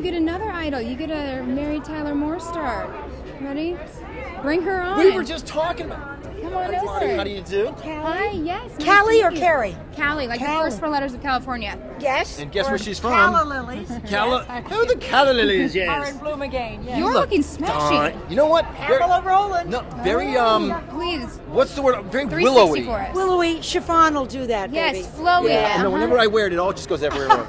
get another idol. You get a Mary Tyler Moore star. Ready? Bring her on. We were just talking about. Come on over. How do you do? Hi, yes. Cali or Carrie? Cali, like Cali. the first four letters of California. Yes. And guess where she's from? Calla lilies. Oh, the Calla lilies, yes. Are in bloom again. Yes. You're looking smashing. You know what? Pamella Roland. No, very Please. What's the word? Very 360 willowy. for us. Willowy chiffon will do that, baby. Yes, flowy. Yeah. No, whenever I wear it, it all just goes everywhere.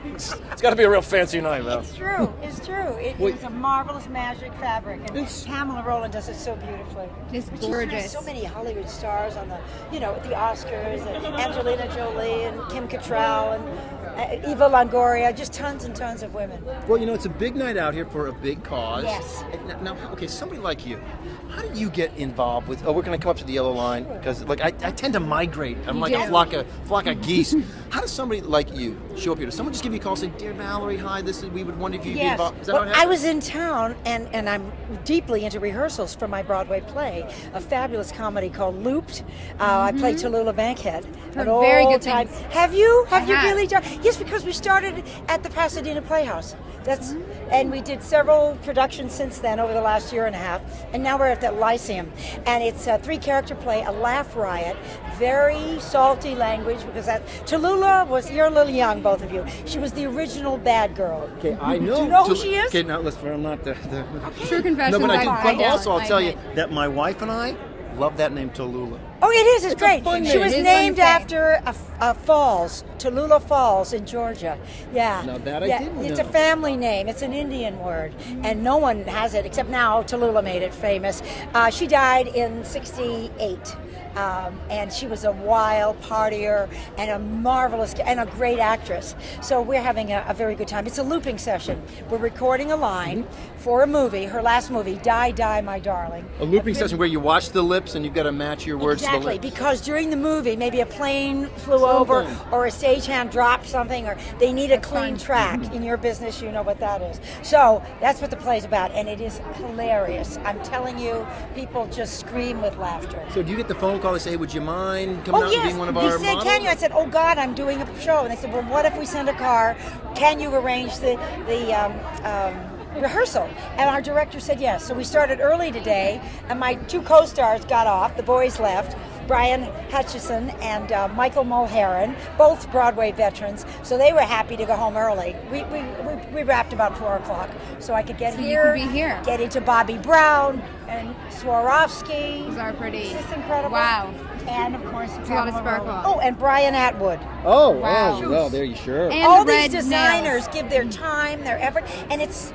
It's got to be a real fancy night, though. It's true. It's true. It's a marvelous magic fabric, and Pamela Roland does it so beautifully. It's She's gorgeous. so many Hollywood stars on the, the Oscars, and Angelina Jolie and Kim Cattrall and Eva Longoria, just tons and tons of women. Well, it's a big night out here for a big cause. Yes. Now, okay, somebody like you, how do you get involved with? Oh, we're going to come up to the yellow line because, I tend to migrate. I'm like a flock of geese. How does somebody like you show up here? Does someone just give you a call, and say, "Dear Valerie, hi, we would wonder if you'd be involved." Is that what I was in town, and I'm deeply into rehearsals for my Broadway play, a fabulous comedy called Looped. I played Tallulah Bankhead. Heard very good time. things. Have you? Have you have. really done? Yes, because we started at the Pasadena Playhouse. And we did several productions since then over the last year and a half, and now we're at the Lyceum, and it's a 3-character play, a laugh riot, very salty language because Tallulah was, you're a little young, both of you. She was the original bad girl. Okay, I know. Do you know who she is? Okay, now listen, I'm not the. True confessions. No, but I also I'll tell you admit. that my wife and I love that name Tallulah. Oh, it is. It's great. fun She name. was It is named fun to say. after a falls, Tallulah Falls in Georgia. Yeah. Now that I didn't It's know. a family name. It's an Indian word, and no one has it except now Tallulah made it famous. She died in '68. And she was a wild partier and a marvelous and a great actress. So we're having a very good time. It's a looping session. We're recording a line for a movie, her last movie, Die, Die, My Darling. A looping session where you watch the lips and you've got to match your words to the Exactly, lips. because during the movie, maybe a plane flew over or a stagehand dropped something or they need a clean track. In your business, you know what that is. So that's what the play's about, and it is hilarious. I'm telling you, people just scream with laughter. So do you get the phone call? They say, "Would you mind coming out and being one of our He said, models?" "Can you?" I said, "Oh God, I'm doing a show." And they said, "Well, what if we send a car? Can you arrange the rehearsal?" And our director said yes. So we started early today, and my 2 co-stars got off. The boys left. Brian Hutchison and Michael Mulheron, both Broadway veterans, so they were happy to go home early. We wrapped about 4 o'clock, so I could get here, you could be here. get into Bobby Brown and Swarovski. Those are pretty. Is this incredible? Wow. And of course, a lot of Pamela sparkle. Roland. Oh, and Brian Atwood. Oh, Wow. well, there you sure. And All the these red designers nails. give their time, their effort, and it's,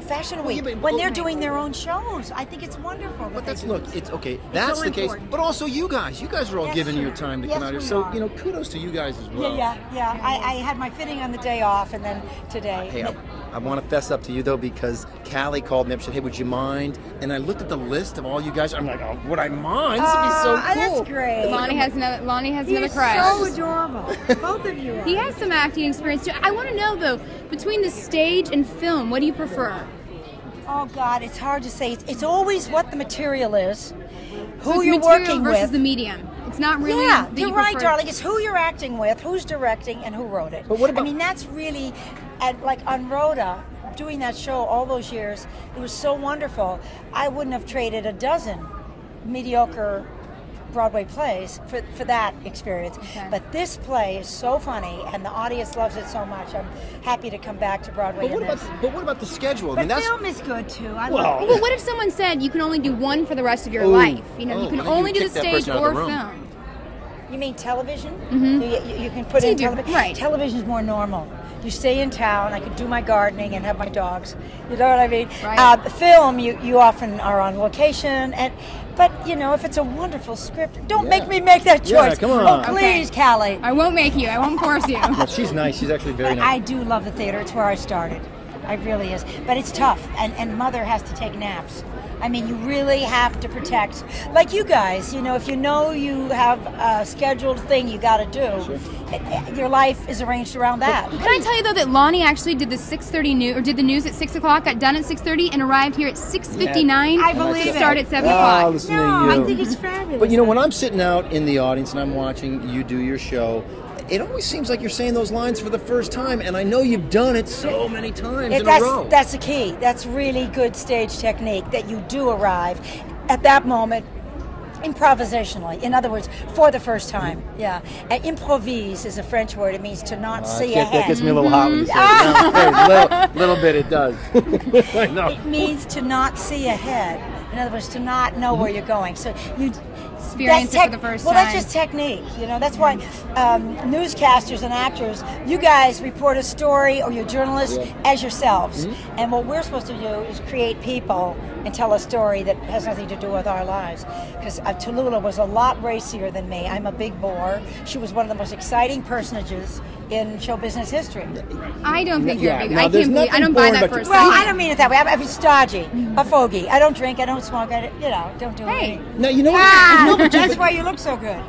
Fashion Week, yeah, but- when they're doing their own shows. I think it's wonderful. But that's it's okay. That's so the case. important. But also you guys are all That's giving true. your time to Yes, come out here. we So are. kudos to you guys as well. Yeah. I had my fitting on the day off, and then today. Hey, I want to fess up to you though because Cali called me up and said, "Hey, would you mind?" And I looked at the list of all you guys. I'm like, "Oh, would I mind? This would be so cool." That's great. Lonnie has another He's crush. so adorable. Both of you are. He has some acting experience too. I want to know though, between the stage and film, what do you prefer? Oh God, it's hard to say. It's always what the material is, So who it's you're material working versus with. the medium. It's not really. Yeah, that you're you right, prefer- darling. It's who you're acting with, who's directing, and who wrote it. But what about- I mean, that's really, like on Rhoda, doing that show all those years, it was so wonderful. I wouldn't have traded a dozen mediocre Broadway plays for that experience. Okay. But this play is so funny, and the audience loves it so much. I'm happy to come back to Broadway. But what about the schedule? But film is good too. I Well- love Well, what if someone said you can only do one for the rest of your Ooh. life? You Oh, can then only you do the kick that stage person out of or the room. film. You mean television? Mm-hmm. You can put in do, television. right. Television's more normal. You stay in town. I could do my gardening and have my dogs. You know what I mean? Right. Film, you often are on location, but if it's a wonderful script, don't make me make that Yeah, choice. come on. Oh, please, Okay. Callie. I won't make you. I won't force you. No, she's nice. She's actually very nice. I do love the theater. It's where I started. It really is. But it's tough, and Mother has to take naps. I mean, you really have to protect, like you guys, if you know you have a scheduled thing you got to do, your life is arranged around that. Can I tell you though that Lonnie actually did the 6:30 news, or did the news at 6 o'clock, got done at 6:30, and arrived here at 6:59. I believe to it. start at 7 Oh, o'clock. listen No, to you. I think it's fabulous. But when I'm sitting out in the audience and I'm watching you do your show, it always seems like you're saying those lines for the first time, and I know you've done it so many times in a row. That's the key. That's really good stage technique, that you do arrive at that moment improvisationally. In other words, for the first time. Yeah. And improvise is a French word. It means to not see ahead. That gets me a little hot when you say it. Little bit it does. I know. It means to not see ahead. In other words, to not know where you're going. So you experience it for the first time. Well, that's just technique. That's why newscasters and actors, you guys report a story, or you're journalists as yourselves. And what we're supposed to do is create people and tell a story that has nothing to do with our lives. Because Tallulah was a lot racier than me. I'm a big bore. She was one of the most exciting personages in show business history. I don't think you're big. I can't believe. I don't buy that for a second. Well, I don't mean it that way. I'm stodgy, a fogey. I don't drink. I don't smoke. Don't do anything. Now, you know what? That's why you look so good.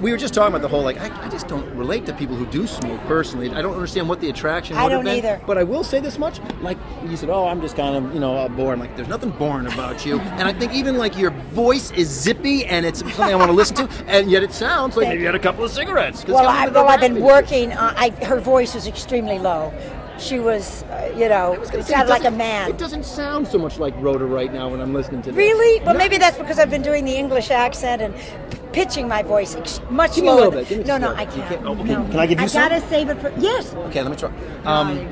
We were just talking about the whole, I just don't relate to people who do smoke personally. I don't understand what the attraction would have been. I don't either. But I will say this much, like you said, I'm just kind of, boring. Like, there's nothing boring about you. And I think even like your voice is zippy, and it's something I want to listen to, and yet it sounds like maybe you had a couple of cigarettes. Well, I've been working. Her voice was extremely low. She was, it sounded like a man. It doesn't sound so much like Rhoda right now when I'm listening to this. Really? Well, maybe that's because I've been doing the English accent and pitching my voice much Give lower. Me a little bit. No, I can't. Can I give you some? I gotta save it for. Yes. Okay, let me try.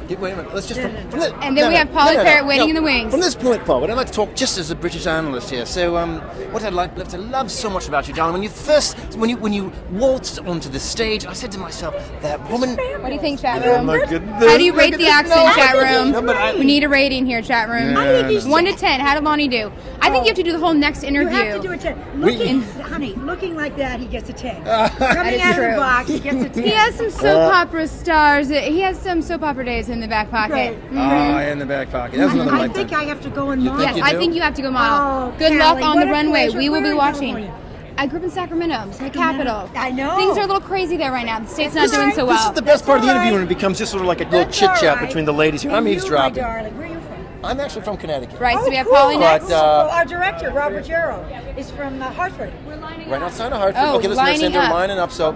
Wait a minute. Let's just. And then we have Polly Parrott waiting in the wings. From this point forward, I'd like to talk just as a British analyst here. So, what I'd love so much about you, darling, when you waltzed onto the stage, I said to myself, that woman. What do you think, chat room? How do you rate the accent, chat room? We need a rating here, chat room. 1 to 10. How did Lonnie do? I think you have to do the whole next interview. You have to do a 10. Looking like that, he gets a 10. Coming out of the box, he gets a 10. He has some soap opera stars. He has some soap opera days in the back pocket. Right. In the back pocket. That's another I think I have to go and model. Yes, I think you have to go model. Good Cali, luck on the what a runway. pleasure. We will Where be in watching. California? I grew up in Sacramento, the capital. I know. Things are a little crazy there right now. The state's not doing so well. This is the best part of the interview when it becomes just sort of like a little chit-chat between the ladies here. I'm eavesdropping. My darling, where are you from? I'm actually from Connecticut. Right, so we have cool. Polly next. Our director, Robert Jarrow, is from Hartford. Right outside of Hartford. Oh, okay, listen, lining they're up. lining up, so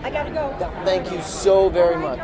I gotta go. thank you so very much.